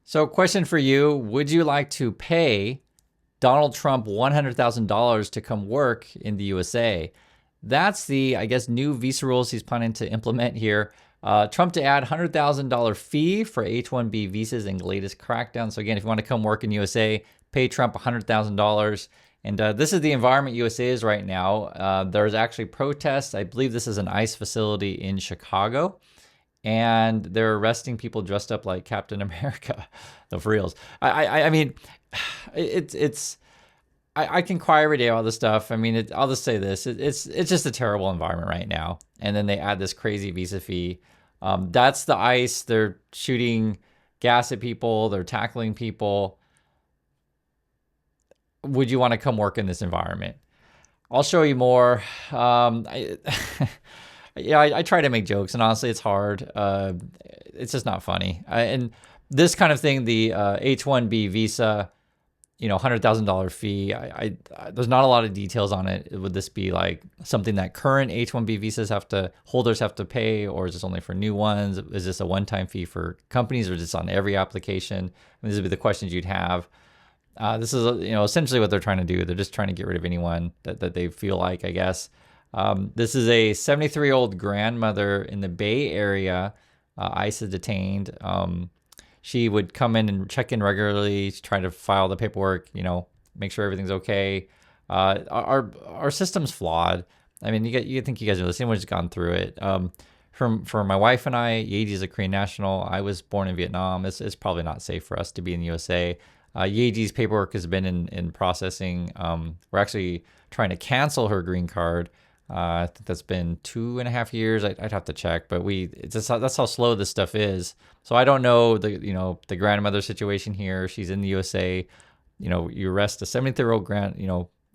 So question for you, would you like to pay Donald Trump $100,000 to come work in the USA? That's the, I guess, new visa rules he's planning to implement here. Trump to add $100,000 fee for H-1B visas in the latest crackdown. So again, if you want to come work in USA, pay Trump $100,000. And this is the environment USA is right now. There's actually protests. I believe this is an ICE facility in Chicago. And they're arresting people dressed up like Captain America. No, for reals. I mean, I can cry every day about this stuff. I mean, I'll just say this: it's just a terrible environment right now. And then they add this crazy visa fee. That's the ICE. They're shooting gas at people. They're tackling people. Would you want to come work in this environment? I'll show you more. I try to make jokes, and honestly, it's hard. It's just not funny. And this kind of thing, the H-1B visa, $100,000 fee. There's not a lot of details on it. Would this be like something that current H-1B visas holders have to pay, or is this only for new ones? Is this a one-time fee for companies, or is this on every application? I mean, these would be the questions you'd have. This is, essentially what they're trying to do. They're just trying to get rid of anyone that they feel like, I guess. This is a 73-year-old grandmother in the Bay Area. ICE is detained. She would come in and check in regularly, try to file the paperwork, make sure everything's okay. Our system's flawed. I mean, you think you guys know this. Anyone's gone through it. For my wife and I, Yeji is a Korean national. I was born in Vietnam. It's probably not safe for us to be in the USA. Yeji's paperwork has been in processing. We're actually trying to cancel her green card. I think that's been 2.5 years. I'd have to check, but that's how slow this stuff is. So I don't know the grandmother situation here. She's in the USA. You arrest a 73-year-old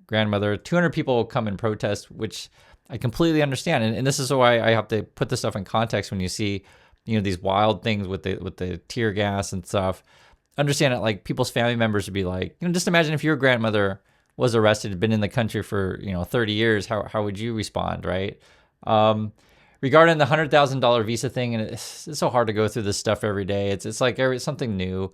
grandmother. 200 people come and protest, which I completely understand. And this is why I have to put this stuff in context when you see these wild things with the tear gas and stuff. Understand it, like people's family members would be like, just imagine if your grandmother was arrested, had been in the country for 30 years, how would you respond, right? Regarding the $100,000 visa thing, and it's so hard to go through this stuff every day. It's like something new.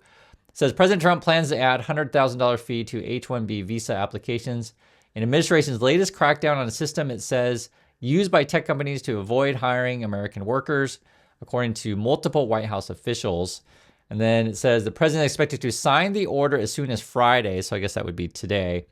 It says President Trump plans to add $100,000 fee to H-1B visa applications. In administration's latest crackdown on a system, it says used by tech companies to avoid hiring American workers, according to multiple White House officials. And then it says the president is expected to sign the order as soon as Friday, so I guess that would be today.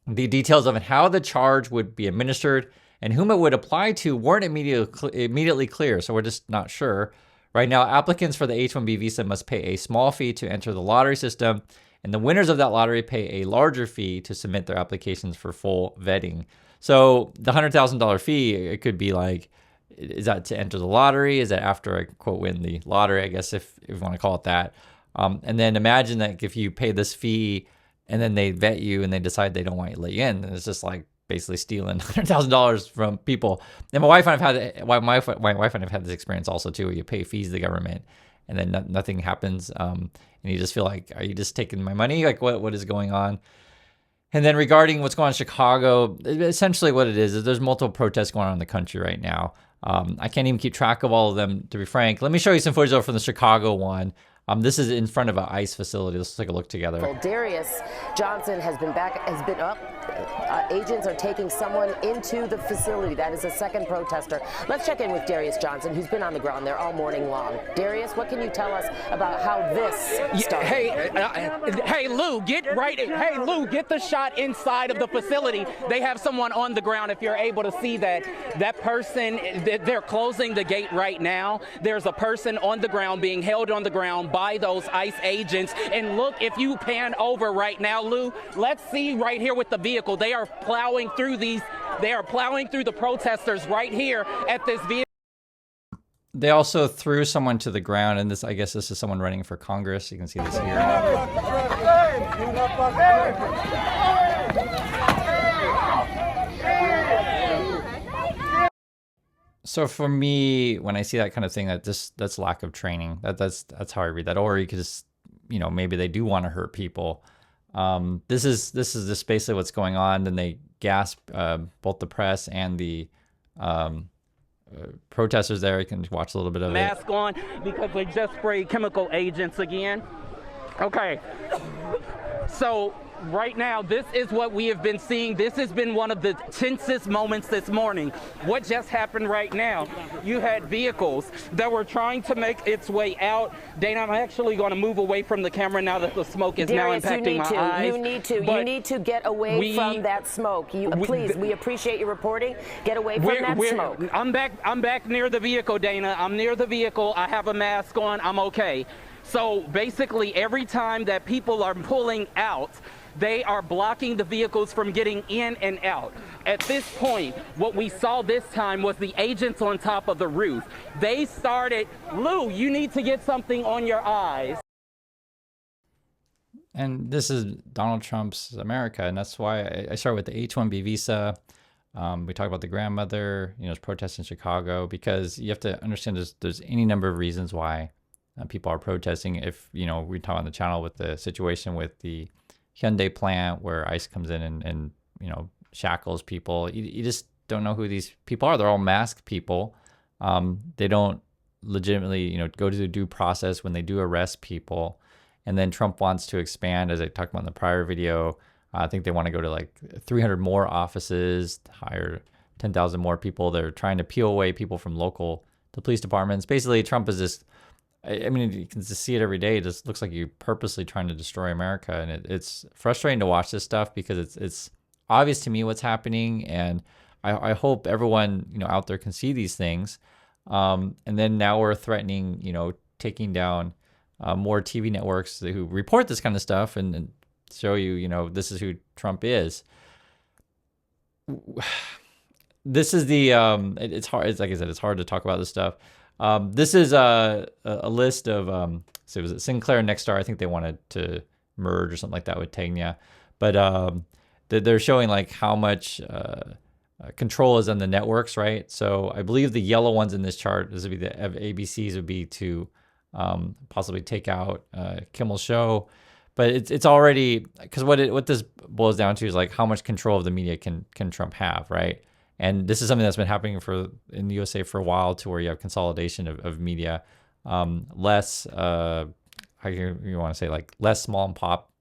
The details of how the charge would be administered and whom it would apply to weren't immediately clear, so we're just not sure. Right now, applicants for the H-1B visa must pay a small fee to enter the lottery system, and the winners of that lottery pay a larger fee to submit their applications for full vetting. So the $100,000 fee, it could be like, is that to enter the lottery? Is that after I, quote, win the lottery, I guess, if you want to call it that? And then imagine that if you pay this fee, and then they vet you and they decide they don't want to let you in. And it's just like basically stealing $100,000 from people. And my wife and I've had this experience also too, where you pay fees to the government and then nothing happens. And you just feel like, are you just taking my money? Like what is going on? And then regarding what's going on in Chicago, essentially what it is there's multiple protests going on in the country right now. I can't even keep track of all of them, to be frank. Let me show you some footage from the Chicago one. This is in front of an ICE facility. Let's take a look together. Well, Darius Johnson has been up. Agents are taking someone into the facility. That is a second protester. Let's check in with Darius Johnson, who's been on the ground there all morning long. Darius, what can you tell us about how this started? Hey, Lou, get the shot inside of the facility. They have someone on the ground. If you're able to see that person, they're closing the gate right now. There's a person on the ground being held on the ground by those ICE agents. And look, if you pan over right now, Lou, let's see right here with the vehicle. They are plowing through the protesters right here at this vehicle. They also threw someone to the ground, and I guess this is someone running for Congress. You can see this here. So for me, when I see that kind of thing, that's lack of training. That's how I read that. Or you could just, maybe they do want to hurt people. This is just basically what's going on. Then they gasp both the press and the protesters there. You can watch a little bit of mask on because they just sprayed chemical agents again. Okay. So right now, this is what we have been seeing. This has been one of the tensest moments this morning. What just happened right now? You had vehicles that were trying to make its way out. Dana, I'm actually going to move away from the camera now that the smoke is Darius, now impacting my eyes. You need to get away from that smoke. Please, we appreciate your reporting. Get away from that smoke. I'm back near the vehicle, Dana. I'm near the vehicle. I have a mask on. I'm okay. So basically, every time that people are pulling out, they are blocking the vehicles from getting in and out. At this point, what we saw this time was the agents on top of the roof. They started, Lou, you need to get something on your eyes. And this is Donald Trump's America, and that's why I start with the H-1B visa. We talk about the grandmother, protests in Chicago, because you have to understand there's any number of reasons why people are protesting. If, we talk on the channel with the situation with the Hyundai plant where ICE comes in and shackles people. You just don't know who these people are. They're all masked people. They don't legitimately, go to the due process when they do arrest people. And then Trump wants to expand, as I talked about in the prior video. I think they want to go to like 300 more offices, hire 10,000 more people. They're trying to peel away people from local to police departments. Basically, Trump is just, I mean, you can just see it every day. It just looks like you're purposely trying to destroy America. And it's frustrating to watch this stuff because it's obvious to me what's happening. And I hope everyone, out there can see these things. And then now we're threatening, taking down more TV networks who report this kind of stuff and show you, this is who Trump is. This is the, it's hard. It's like I said, it's hard to talk about this stuff. This is a list of, so was it Sinclair and Nexstar? I think they wanted to merge or something like that with Tegna. But they're showing like how much control is on the networks, right? So I believe the yellow ones in this chart, this would be the ABCs, would be to possibly take out Kimmel's show. But it's already, because what this boils down to is like how much control of the media can Trump have, right? And this is something that's been happening in the USA for a while, to where you have consolidation of media, less how you want to say, like less mom and pop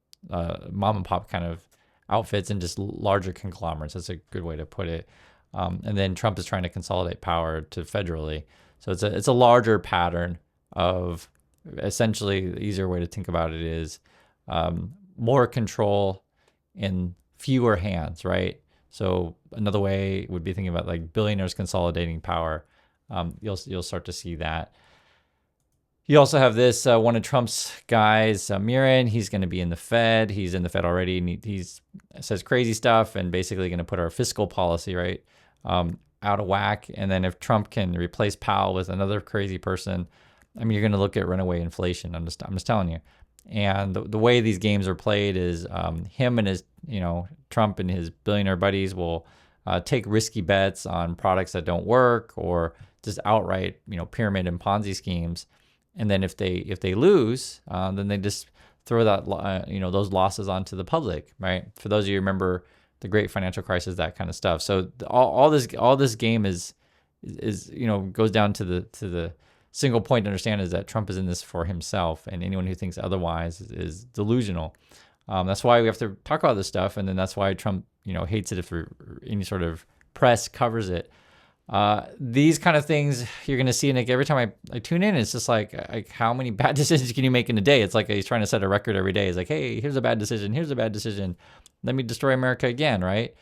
kind of outfits, and just larger conglomerates. That's a good way to put it. And then Trump is trying to consolidate power to federally. So it's a larger pattern of, essentially, the easier way to think about it is more control in fewer hands, right? So another way would be thinking about like billionaires consolidating power. You'll start to see that. You also have this, one of Trump's guys, Miran. He's going to be in the Fed. He's in the Fed already, and he says crazy stuff and basically going to put our fiscal policy, right, out of whack. And then if Trump can replace Powell with another crazy person, I mean, you're going to look at runaway inflation. I'm just telling you. And the way these games are played is him and his, Trump and his billionaire buddies will take risky bets on products that don't work, or just outright, pyramid and Ponzi schemes. And then if they lose, then they just throw that, those losses onto the public, right? For those of you who remember the great financial crisis, that kind of stuff. So all this game is goes down to the single point to understand is that Trump is in this for himself, and anyone who thinks otherwise is delusional. That's why we have to talk about this stuff, and then that's why Trump, hates it if any sort of press covers it. These kind of things you're going to see, and like every time I tune in, it's just like how many bad decisions can you make in a day? It's like he's trying to set a record every day. It's like, hey, here's a bad decision. Here's a bad decision. Let me destroy America again, right?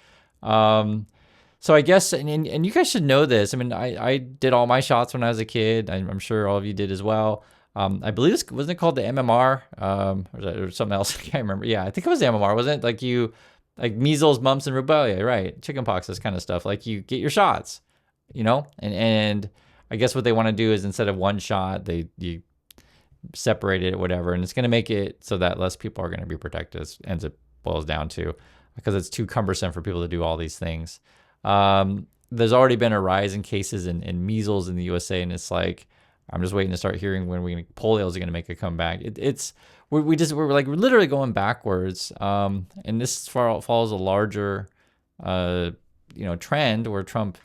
So I guess, and you guys should know this. I mean, I did all my shots when I was a kid. I'm sure all of you did as well. I believe this, wasn't it called the MMR? Or something else? I can't remember. Yeah, I think it was the MMR, wasn't it? Like measles, mumps, and rubella, right? Chickenpox, this kind of stuff. Like you get your shots, and I guess what they want to do is instead of one shot, you separate it, whatever, and it's going to make it so that less people are going to be protected, as it boils down to, because it's too cumbersome for people to do all these things. There's already been a rise in cases in measles in the USA, and it's like, I'm just waiting to start hearing when polio is going to make a comeback. We're like literally going backwards. And this follows a larger, trend where Trump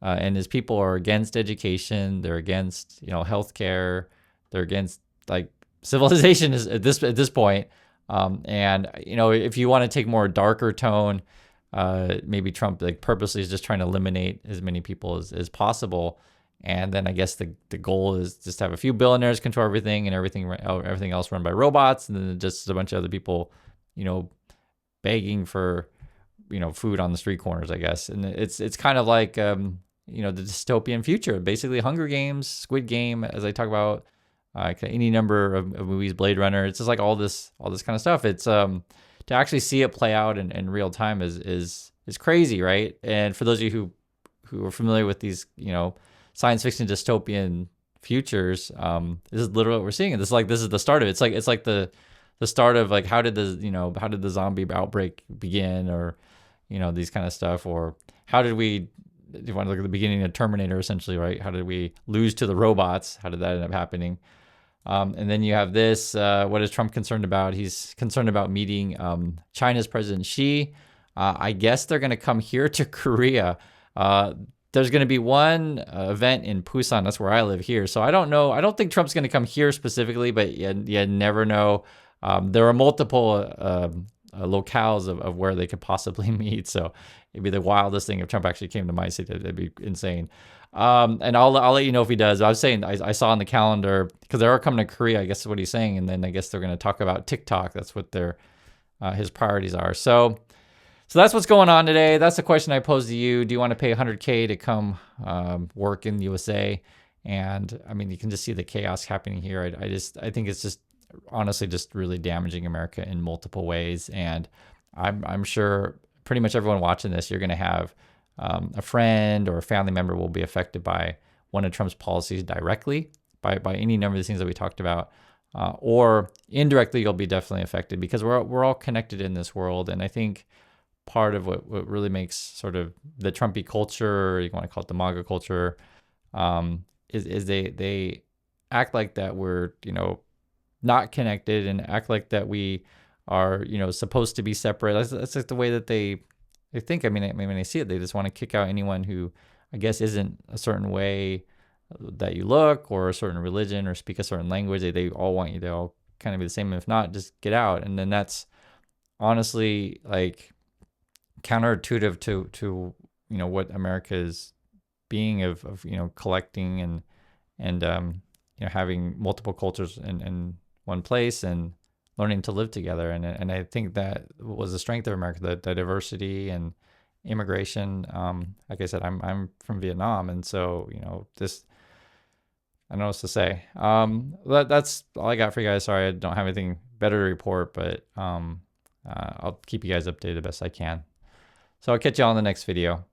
and his people are against education. They're against, healthcare. They're against like civilization is at this point. And you know, if you want to take more darker tone, maybe Trump like purposely is just trying to eliminate as many people as possible. And then I guess the goal is just to have a few billionaires control everything, and everything else run by robots, and then just a bunch of other people, you know, begging for, you know, food on the street corners, I guess. And it's kind of like, you know, the dystopian future, basically Hunger Games, Squid Game, as I talk about, any number of movies, Blade Runner. It's just like all this kind of stuff. It's to actually see it play out in real time is crazy, right? And for those of you who are familiar with these, you know, science fiction dystopian futures, this is literally what we're seeing. This is the start of it. It's like the start of like how did the zombie outbreak begin, or you know, these kind of stuff, or how did we, if you want to look at the beginning of Terminator, essentially, right? How did we lose to the robots? How did that end up happening? And then you have this. What is Trump concerned about? He's concerned about meeting China's President Xi. I guess they're going to come here to Korea. There's going to be one event in Busan. That's where I live here. So I don't know. I don't think Trump's going to come here specifically, but you never know. There are multiple locales of where they could possibly meet. So it'd be the wildest thing if Trump actually came to my city. That'd be insane. And I'll let you know if he does. I was saying I saw on the calendar, because they are coming to Korea, I guess is what he's saying. And then I guess they're going to talk about TikTok. That's what his priorities are. So that's what's going on today. That's the question I posed to you. Do you want to pay $100K to come work in the USA? And I mean, you can just see the chaos happening here. I think it's just honestly just really damaging America in multiple ways. And I'm sure pretty much everyone watching this, you're going to have a friend or a family member will be affected by one of Trump's policies directly, by any number of the things that we talked about, or indirectly you'll be definitely affected, because we're all connected in this world. And I think part of what really makes sort of the Trumpy culture, or you want to call it the MAGA culture, is they act like that we're, you know, not connected, and act like that we are, you know, supposed to be separate. That's like the way that they think. I mean, when they see it, they just want to kick out anyone who, I guess, isn't a certain way that you look, or a certain religion, or speak a certain language. They all want you to all kind of be the same. If not, just get out. And then that's honestly like counterintuitive to you know, what America is being of you know, collecting and you know, having multiple cultures in one place and learning to live together. And I think that was the strength of America, the diversity and immigration. Like I said, I'm from Vietnam, and so, you know, this, I don't know what to say. That's all I got for you guys. Sorry, I don't have anything better to report, but I'll keep you guys updated the best I can. So I'll catch you all in the next video.